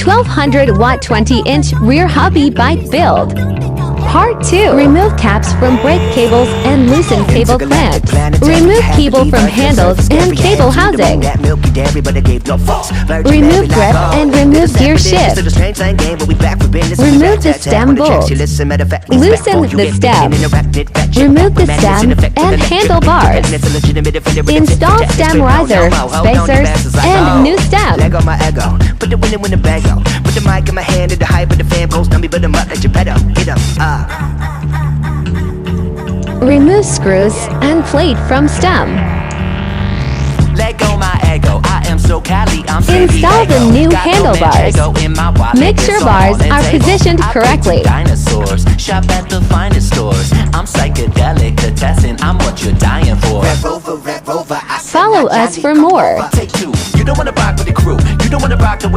1200 watt 20-inch rear hubby bike build. Part 2. Remove caps from brake cables and loosen cable clamps. Remove cable from handles and cable housing. Remove grip and remove gear shift. Remove the stem bolt. Loosen the stem. Remove the stem and handlebars. Install stem riser, spacers, and new stem. Put the winning in the bag, yo. Put the mic in my hand and the hype of the fan goes. Tell me, put them up, let you pedal. Hit 'em, Remove screws and plate from stem. Let go my ego. I am so Cali. I'm Install the new handlebars. Make sure bars are positioned correctly. Dinosaurs shop at the finest stores. I'm psychedelic, contestant. I'm what you're dying for. Follow us for more. Take two. You don't wanna rock with the crew. You don't wanna rock the way.